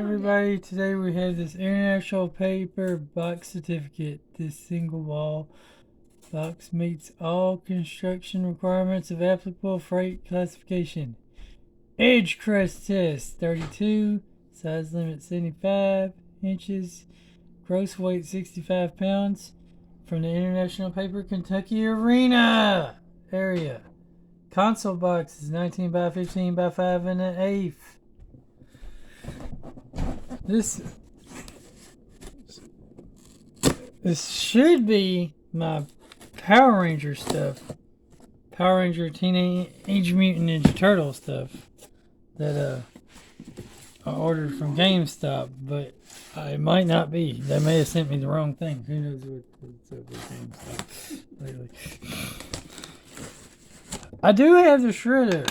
everybody, today we have this international paper box certificate. This single wall box meets all construction requirements of applicable freight classification. Edge crest test 32, size limit 75 inches, gross weight 65 pounds, from the International Paper Kentucky Arena area. Console box is 19 by 15 by 5 and an eighth. This should be my Power Ranger stuff. Power Ranger Teenage Mutant Ninja Turtle stuff that I ordered from GameStop, but it might not be. They may have sent me the wrong thing. Who knows what's up with GameStop lately. I do have the Shredder.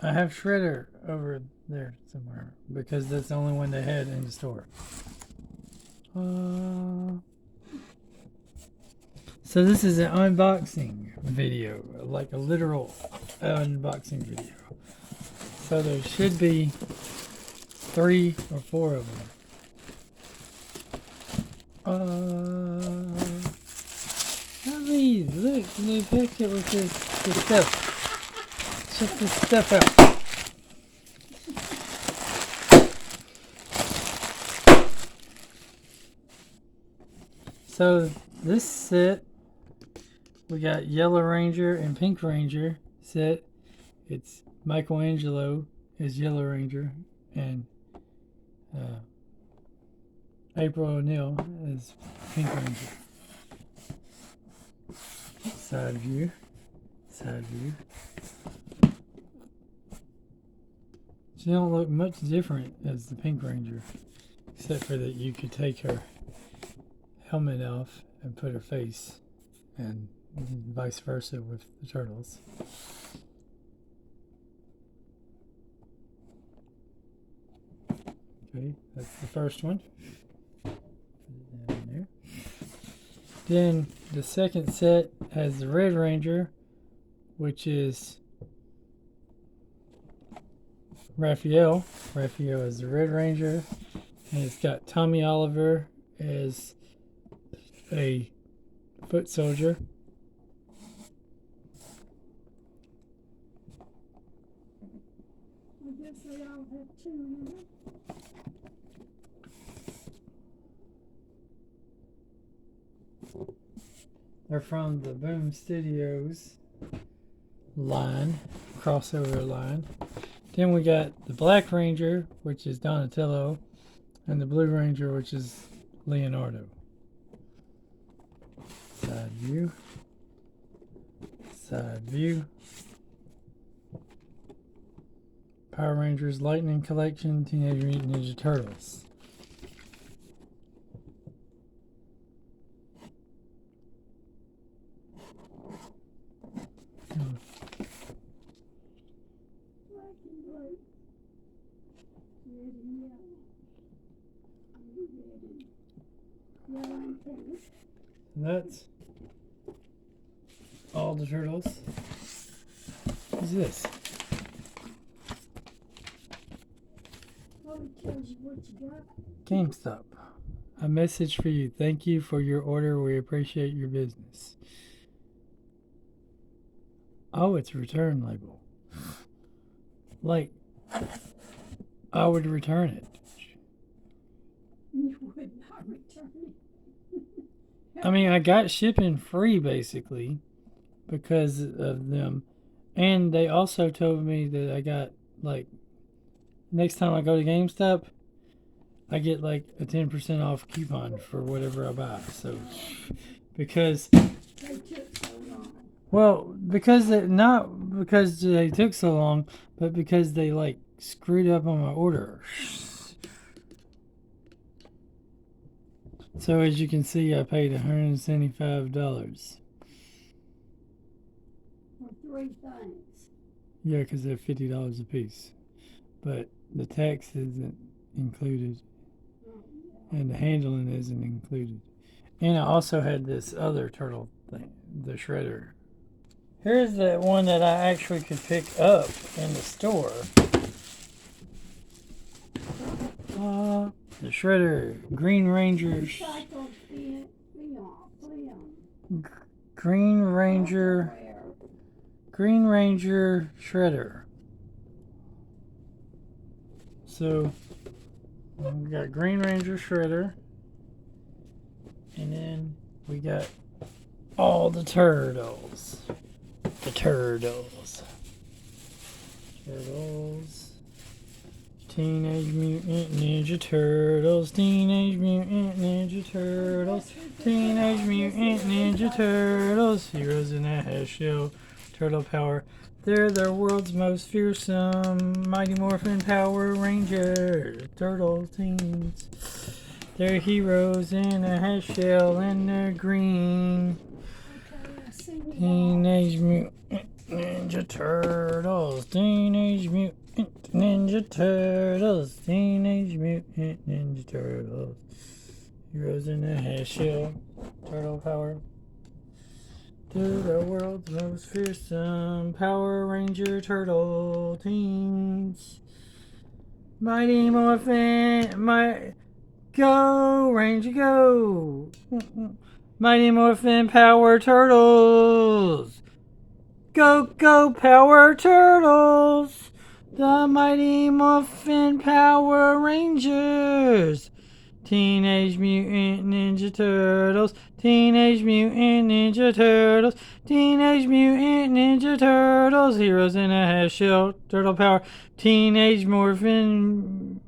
I have Shredder over there somewhere because that's the only one they had in the store. So this is an unboxing video, like a literal unboxing video. So there should be 3 or 4 of them. Look, they picked it with this stuff. Check this stuff out. So this set, we got Yellow Ranger and Pink Ranger set. It's Michelangelo as Yellow Ranger and April O'Neil as Pink Ranger. Side view. She don't look much different as the Pink Ranger, except for that you could take her helmet off and put her face, and vice versa with the turtles. Okay, that's the first one. Put it down there. Then the second set has the Red Ranger, which is Raphael. Raphael is the Red Ranger, and it's got Tommy Oliver as a foot soldier. I guess they all have 2 in it. They're from the Boom Studios line, crossover line. Then we got the Black Ranger, which is Donatello, and the Blue Ranger, which is Leonardo. Side view. Side view. Power Rangers Lightning Collection, Teenage Mutant Ninja Turtles. Black and blue. Red and yellow. Red and yellow and pink. That's all the turtles. What's this? Oh, it tells you what you got. GameStop. A message for you. Thank you for your order. We appreciate your business. Oh, it's a return label. Like, I would return it. You would not return it. I mean, I got shipping free basically because of them. And they also told me that I got, like, next time I go to GameStop, I get like a 10% off coupon for whatever I buy. So, because, They took so long. well, not because they took so long, but because they like screwed up on my order. So as you can see, I paid $175. For 3 things. Yeah, because they're $50 a piece. But the tax isn't included. And the handling isn't included. And I also had this other turtle thing, the Shredder. Here's the one that I actually could pick up in the store. The Shredder, Green Ranger, Untitled film. Green Ranger, Green Ranger Shredder. So we got Green Ranger Shredder, and then we got all the turtles. The turtles. Teenage Mutant Ninja Turtles. Teenage Mutant Ninja Turtles. Teenage Mutant Ninja Turtles. Heroes in a half shell. Turtle power. They're the world's most fearsome Mighty Morphin Power Rangers. Turtle teens. They're heroes in a half shell and they're green. Teenage Mutant Ninja Turtles. Teenage Mutant Ninja Turtles. Teenage Mutant Ninja Turtles. Heroes in a half shell. Turtle power. To the world's most fearsome Power Ranger Turtle teens. Mighty Morphin, go Ranger go! Mighty Morphin Power Turtles! Go go Power Turtles! The Mighty Morphin Power Rangers! Teenage Mutant Ninja Turtles, Teenage Mutant Ninja Turtles, Teenage Mutant Ninja Turtles, heroes in a half shell, turtle power, Teenage Mutant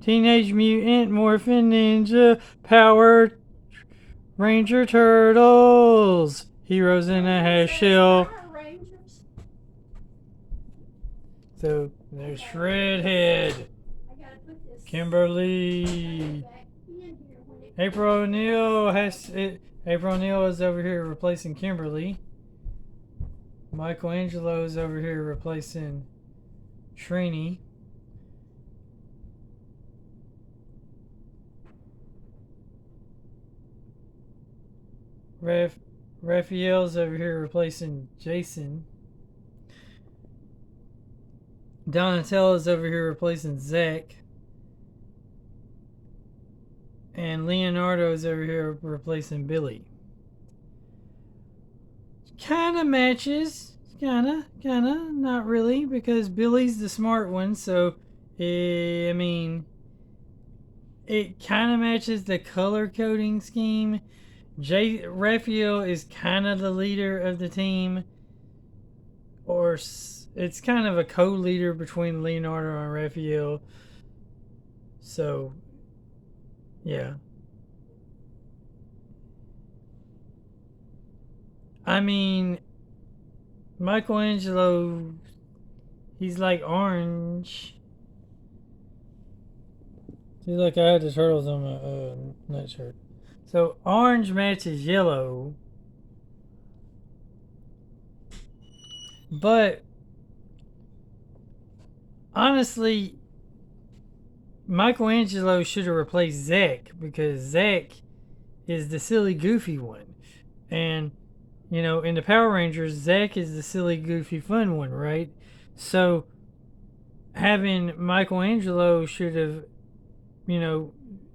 Morphin Ninja Power Ranger Turtles, heroes in a half shell. So there's Shredhead, Kimberly. April O'Neil is over here replacing Kimberly. Michelangelo is over here replacing Trini. Raphael's over here replacing Jason. Donatello's over here replacing Zach. And Leonardo's over here replacing Billy. Kinda matches. Kinda. Not really, because Billy's the smart one, so I mean, it kinda matches the color coding scheme. Raphael is kinda the leader of the team, or it's kind of a co-leader between Leonardo and Raphael. So yeah. I mean, Michelangelo, he's like orange. See, look, I had the turtles on my nightshirt. So orange matches yellow. But honestly, Michelangelo should have replaced Zach, because Zach is the silly, goofy one. And, you know, in the Power Rangers, Zach is the silly, goofy, fun one, right? So having Michelangelo should have,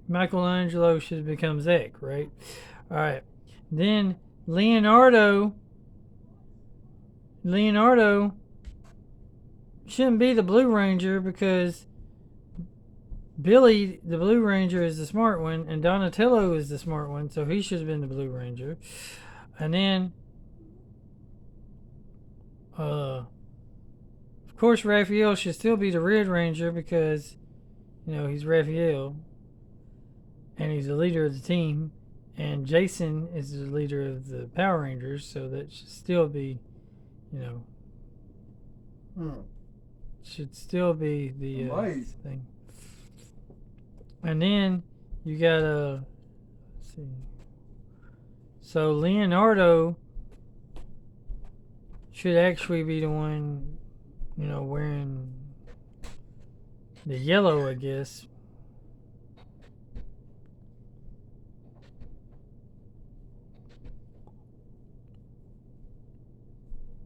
Michelangelo should have become Zach, right? All right. Then Leonardo shouldn't be the Blue Ranger, because Billy, the Blue Ranger, is the smart one, and Donatello is the smart one, so he should have been the Blue Ranger. And then, of course, Raphael should still be the Red Ranger, because, he's Raphael, and he's the leader of the team, and Jason is the leader of the Power Rangers, so that should still be, should still be the thing. And then you got let's see. So Leonardo should actually be the one, wearing the yellow, I guess.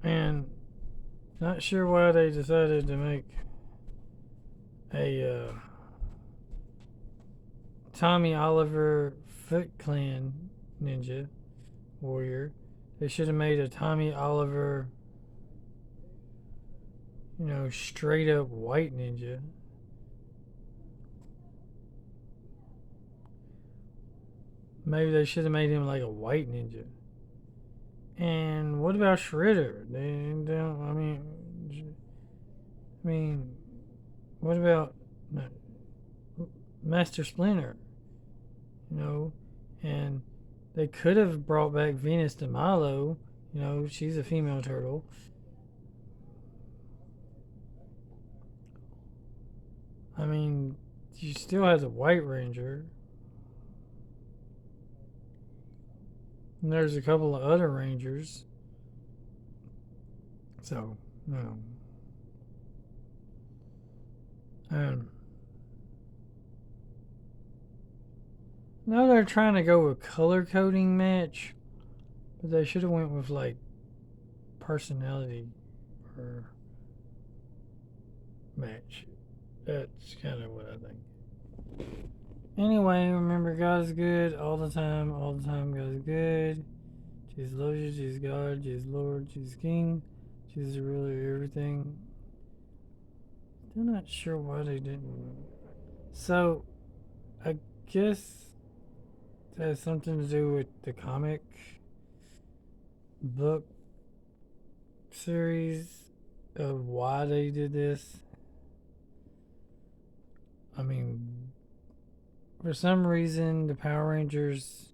And not sure why they decided to make a Tommy Oliver Foot Clan ninja warrior. They should have made a Tommy Oliver, straight up white ninja. Maybe they should have made him like a white ninja. And what about Shredder? They don't. What about Master Splinter? And they could have brought back Venus de Milo. She's a female turtle. She still has a White Ranger. And there's a couple of other Rangers. So, now they're trying to go with color coding match, but they should have went with like personality or match. That's kind of what I think. Anyway, remember, God is good all the time. All the time, God is good. Jesus loves you. Jesus God. Jesus Lord. Jesus King. Jesus is really everything. Still not sure why they didn't. So, I guess it has something to do with the comic book series of why they did this. For some reason, the Power Rangers,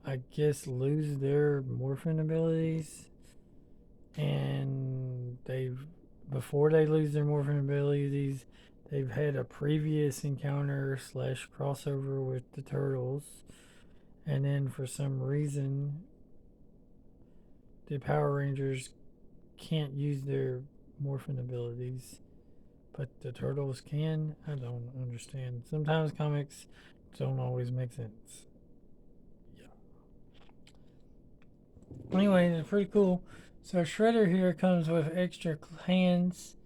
I guess, lose their morphin abilities, and before they lose their morphin abilities, they've had a previous encounter / crossover with the Turtles, and then for some reason, the Power Rangers can't use their morphin abilities, but the Turtles can. I don't understand. Sometimes comics don't always make sense. Yeah. Anyway, it's pretty cool. So Shredder here comes with extra hands.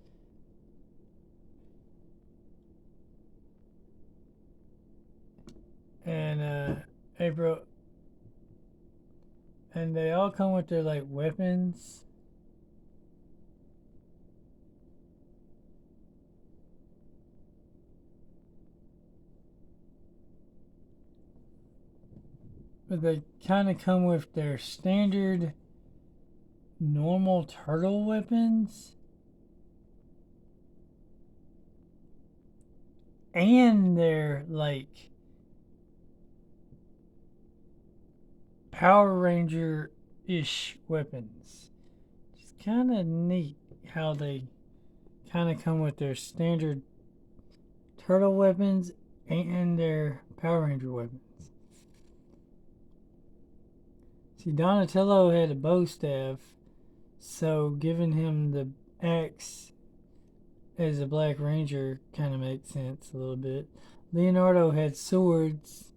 And April. And they all come with their like weapons. But they kind of come with their standard normal turtle weapons. And their like Power Ranger-ish weapons. It's kind of neat how they kind of come with their standard turtle weapons and their Power Ranger weapons. See, Donatello had a bow staff, so giving him the axe as a Black Ranger kind of makes sense a little bit. Leonardo had swords,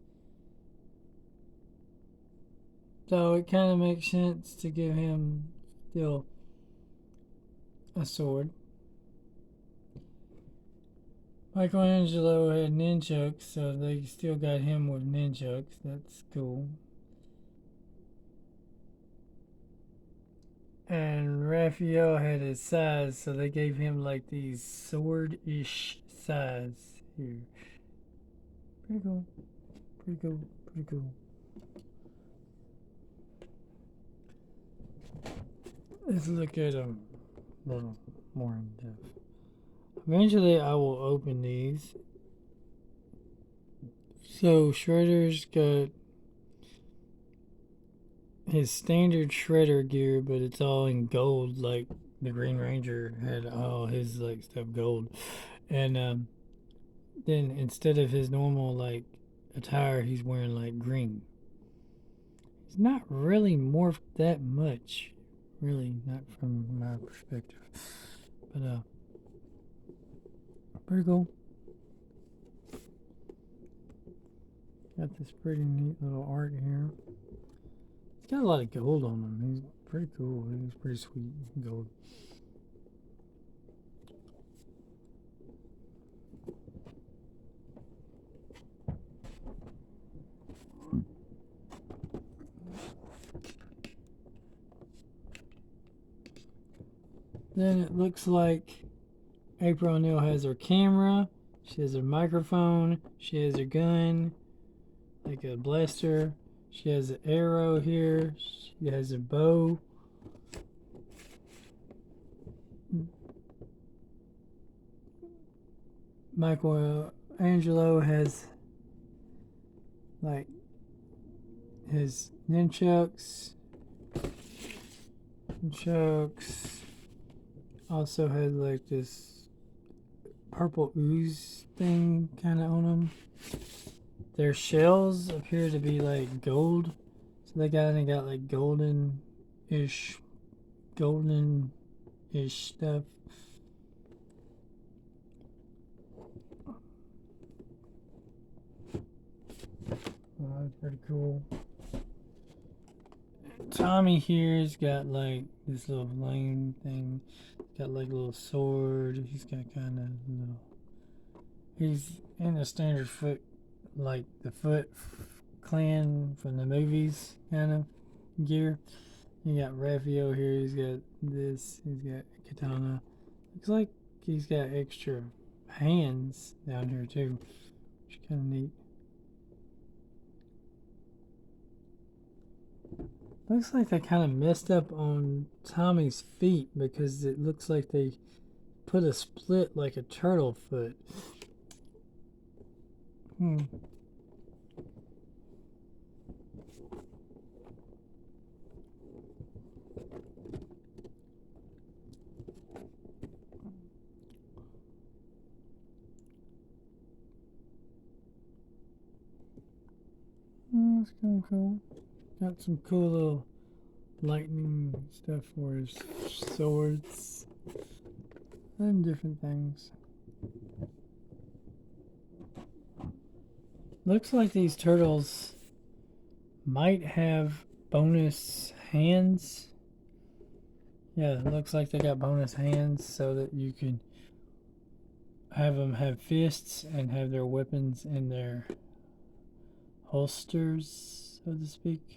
so it kind of makes sense to give him still a sword. Michelangelo had nunchucks, so they still got him with nunchucks. That's cool. And Raphael had his size, so they gave him like these sword-ish size here. Pretty cool. Pretty cool. Pretty cool. Let's look at them a little more in depth. Eventually, I will open these. So Shredder's got his standard Shredder gear, but it's all in gold, like the Green Ranger had all his like stuff gold. And then instead of his normal like attire, he's wearing like green. He's not really morphed that much, really, not from my perspective. But pretty cool. Got this pretty neat little art here. He's got a lot of gold on him. He's pretty cool. He's pretty sweet gold. Then it looks like April O'Neil has her camera. She has her microphone. She has her gun, like a blaster. She has an arrow here. She has a bow. Michelangelo has like his nunchucks. Also has like this purple ooze thing kind of on them. Their shells appear to be like gold, so they got like golden-ish stuff. Oh, that's pretty cool. Tommy here's got like this little flame thing. Got like a little sword. He's got kind of little. He's in a standard Foot, like the Foot Clan from the movies kind of gear. You got Raphael here. He's got this. He's got katana. Looks like he's got extra hands down here too, which is kind of neat. Looks like they kind of messed up on Tommy's feet because it looks like they put a split like a turtle foot. That's kind of cool. Got some cool little lightning stuff for his swords and different things. Looks like these turtles might have bonus hands. Yeah, it looks like they got bonus hands so that you can have them have fists and have their weapons in their holsters, so to speak.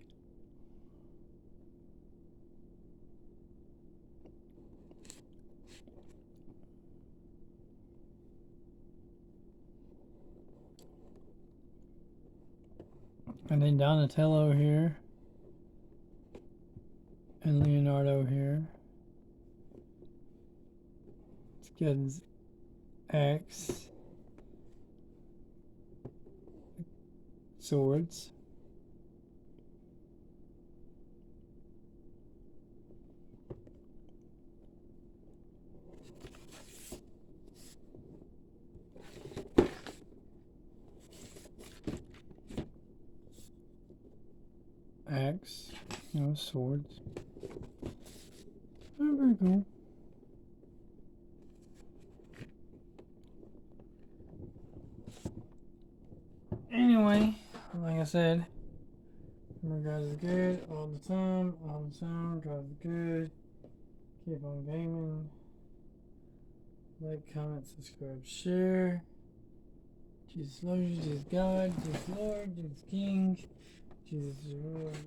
And then Donatello here. And Leonardo here. He's got his axe. Swords. Axe. No swords. Oh, very cool. Anyway, like I said, God is good all the time. God is good. Keep on gaming. Like, comment, subscribe, share. Jesus loves you, Jesus God, Jesus Lord, Jesus King, Jesus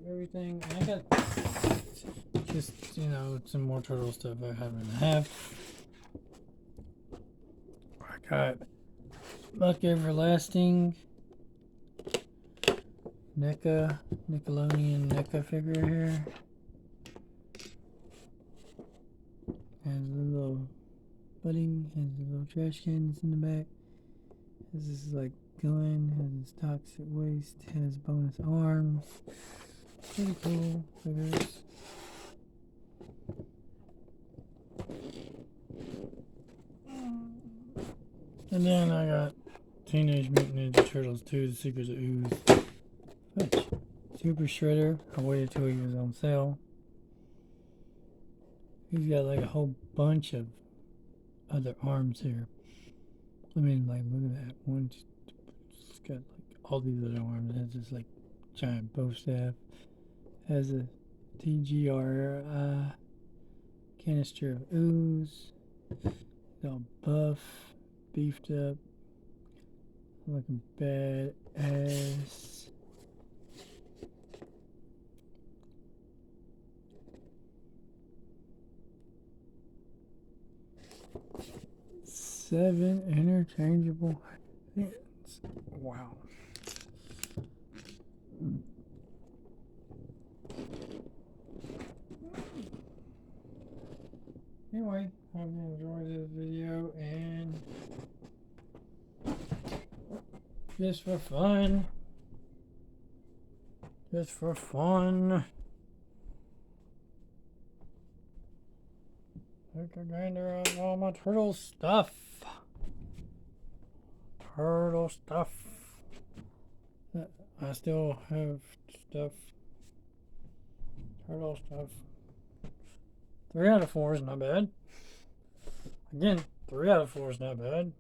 everything. And I got just, some more turtle stuff I happen to have. I got Buck Everlasting, Nickelodeon NECA figure here. Has a little budding, has a little trash cans in the back. Has this like gun, has this toxic waste, has bonus arms. Pretty cool figures. And then I got Teenage Mutant Ninja Turtles 2, The Secrets of Ooze. Which, Super Shredder. I waited till he was on sale. He's got like a whole bunch of other arms here. I mean, like, look at that one. It's got like all these other arms. It has this like giant bow staff. Has a TGR canister of ooze. It's all buff, beefed up, looking badass. 7 interchangeable hands. Wow. Anyway, I hope you enjoyed this video, and just for fun, take a gander at all my turtle stuff. I still have stuff. Turtle stuff. 3 out of 4 is not bad. Again, 3 out of 4 is not bad.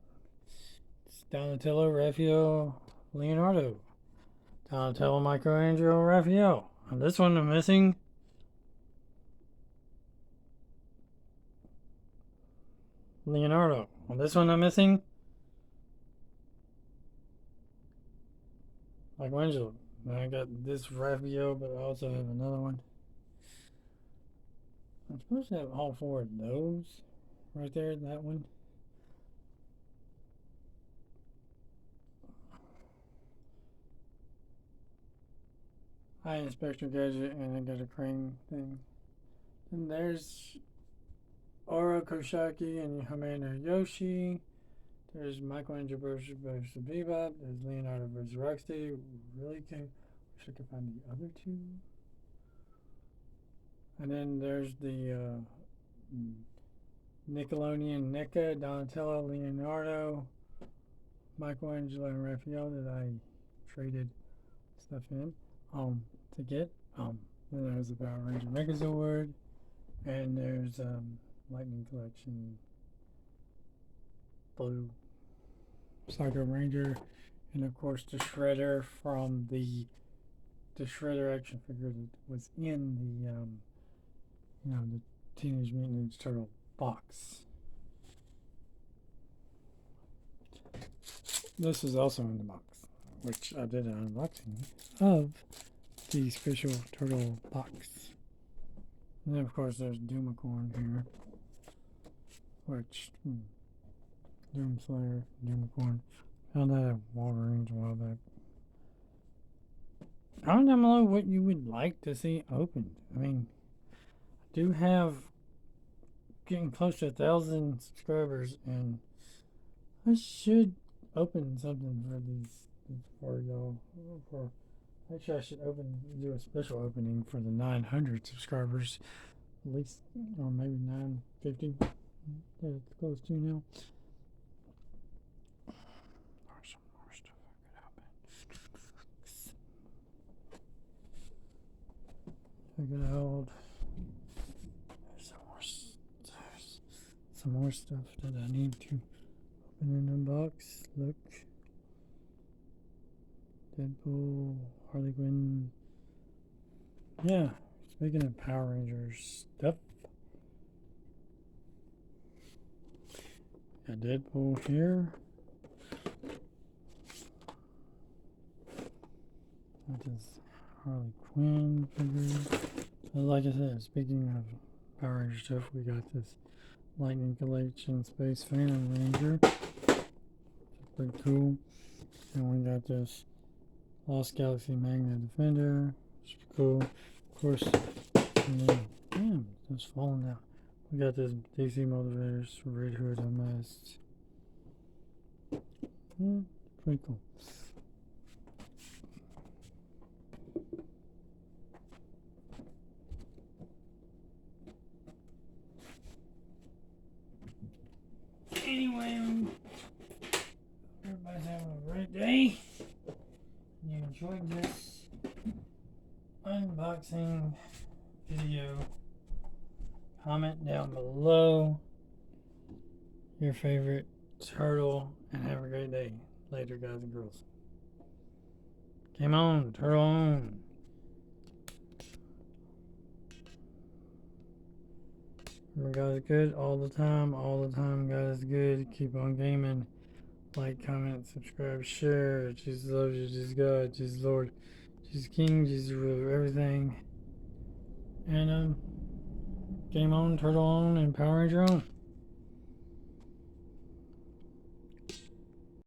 It's Donatello, Raphael, Leonardo. Donatello, Michelangelo, Raphael. On this one I'm missing Leonardo. On this one I'm missing Michelangelo. I got this Raphael, but I also have another one. I'm supposed to have all 4 of those right there, that one. I Inspector Gadget, and I got a crane thing. And there's Oro Koshaki and Commander Yoshi. There's Michelangelo versus Bebop. There's Leonardo versus Rocksteady. Really can't. Wish I could find the other 2. And then there's the Nickelodeon NECA, Donatello, Leonardo, Michelangelo, and Raphael that I traded stuff in to get. Then there's the Power Ranger Megazord, and there's Lightning Collection Blue Psycho Ranger, and of course the Shredder from the Shredder action figure that was in the Teenage Mutant Ninja Turtle box. This is also in the box, which I did an unboxing of the special turtle box. And then of course there's Doomacorn here, which Doomslayer, Doomacorn. Found that at Walgreens a while back. Comment down below what you would like to see opened. I mean, I do have getting close to 1,000 subscribers, and I should open something for these for y'all. Actually, I should do a special opening for the 900 subscribers, at least, or maybe 950. That's close to now. There's some more stuff I could open. Check it out. There's some more stuff that I need to open in the box. Look. Deadpool, Harley Quinn. Yeah, speaking of Power Rangers stuff. Got Deadpool here. Got this Harley Quinn figure. So like I said, speaking of Power Ranger stuff, we got this Lightning Collection Space Phantom Ranger. It's pretty cool. And we got this Lost Galaxy Magna Defender. It's cool. Of course, and then, damn, it's falling down. We got this DC Motivators Red Hood Unmasked. Pretty cool. Anyway, everybody's having a great day. You enjoyed this unboxing video. Comment down below your favorite turtle, and have a great day. Later, guys and girls. Game on, turtle on. Remember, God is good all the time. God is good. Keep on gaming. Like, comment, subscribe, share. Jesus loves you. Jesus God. Jesus Lord. Jesus King. Jesus ruler of everything. And game on, turtle on, and Power Ranger on.